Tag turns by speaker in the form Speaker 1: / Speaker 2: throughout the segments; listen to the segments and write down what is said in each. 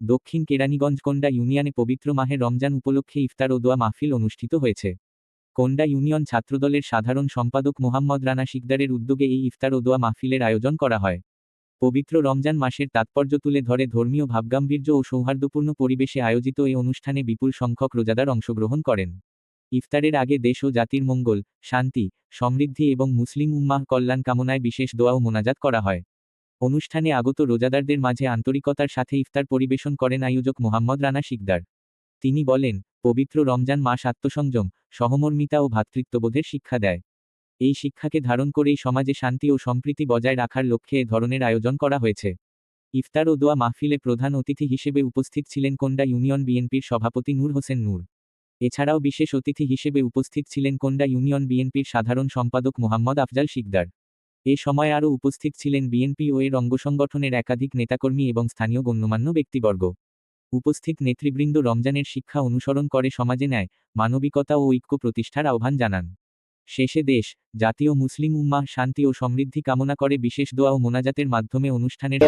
Speaker 1: দক্ষিণ কেরানীগঞ্জ কোন্ডা ইউনিয়নে পবিত্র মাহে রমজান উপলক্ষে ইফতার ও দোয়া মাহফিল অনুষ্ঠিত হয়েছে। কোন্ডা ইউনিয়ন ছাত্রদলের সাধারণ সম্পাদক মোহাম্মদ রানা শিকদারের উদ্যোগে এই ইফতার ও দোয়া মাহফিলের আয়োজন করা হয়। পবিত্র রমজান মাসের তাৎপর্য তুলে ধরে ধর্মীয় ভাবগাম্ভীর্য ও সৌহার্দ্যপূর্ণ পরিবেশে আয়োজিত এই অনুষ্ঠানে বিপুল সংখ্যক রোজাদার অংশগ্রহণ করেন। ইফতারের আগে দেশ ও জাতির মঙ্গল, শান্তি, সমৃদ্ধি এবং মুসলিম উম্মাহ কল্যাণ কামনায় বিশেষ দোয়া ও মোনাজাত করা হয়। অনুষ্ঠানে আগত রোজাদারদের মাঝে আন্তরিকতার সাথে ইফতার পরিবেশন করেন আয়োজক মোহাম্মদ রানা শিকদার। তিনি বলেন, পবিত্র রমজান মাস আত্মসংযম, সহমর্মিতা ও ভ্রাতৃত্ববোধের শিক্ষা দেয়। এই শিক্ষাকে ধারণ করেই সমাজে শান্তি ও সম্প্রীতি বজায় রাখার লক্ষ্যে এ ধরনের আয়োজন করা হয়েছে। ইফতার ও দোয়া মাহফিলে প্রধান অতিথি হিসেবে উপস্থিত ছিলেন কোন্ডা ইউনিয়ন বিএনপির সভাপতি নূর হোসেন নূর। এছাড়াও বিশেষ অতিথি হিসেবে উপস্থিত ছিলেন কোন্ডা ইউনিয়ন বিএনপির সাধারণ সম্পাদক মোহাম্মদ আফজাল শিকদার। এ সময় আরও উপস্থিত ছিলেন বিএনপি ও এর অঙ্গসংগঠনের একাধিক নেতাকর্মী এবং স্থানীয় গণ্যমান্য ব্যক্তিবর্গ। উপস্থিত নেতৃবৃন্দ রমজানের শিক্ষা অনুসরণ করে সমাজে ন্যায়, মানবিকতা ও ঐক্য প্রতিষ্ঠার আহ্বান জানান। শেষে দেশ, জাতি ও মুসলিম উম্মাহ শান্তি ও সমৃদ্ধি কামনা করে বিশেষ দোয়া ও মোনাজাতের মাধ্যমে অনুষ্ঠানের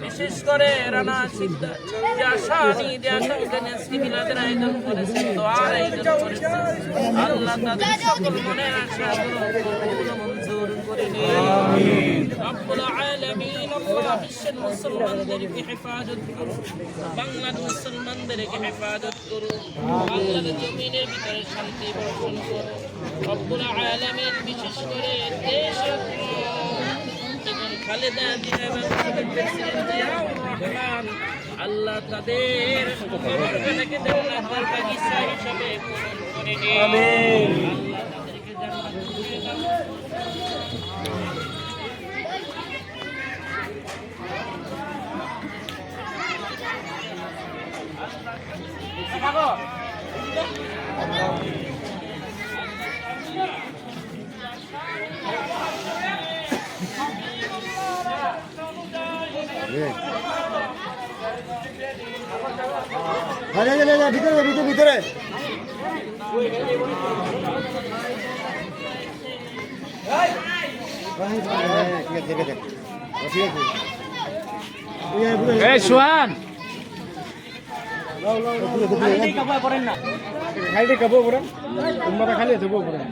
Speaker 2: বিশেষ করে রানা শিকদার যে আশা নিয়ে মিলাদের আয়োজন করেছেন, দোয়ার আয়োজন করেছেন। আল্লাহ তাদের সকল মনের আশা মঞ্জুর করে নিন। রব্বুল আলামিন আল্লাহ বিশ্বের মুসলমানদেরকে হেফাজত করুন, বাংলার মুসলমানদেরকে হেফাজত করুন, বাংলার জমিনের ভিতরে শান্তি বর্ষণ করুন। রব্বুল আলামিন বিশেষ করে দেশের খালেদা জিয়া এবং প্রেসিডেন্ট জিয়াউর রহমান, আল্লাহ তাদের কবরখানাকে জান্নাতের বাগিচা হিসেবে পূরণ করে দিন। আমিন। আল্লাহ তাদেরকে জান্নাতে দিয়ে দাও।
Speaker 3: ভিতরে ভিতরে
Speaker 2: সোহান
Speaker 3: খাইলে কাবো পড়েন, তোমরা খালি দেবো পড়েন।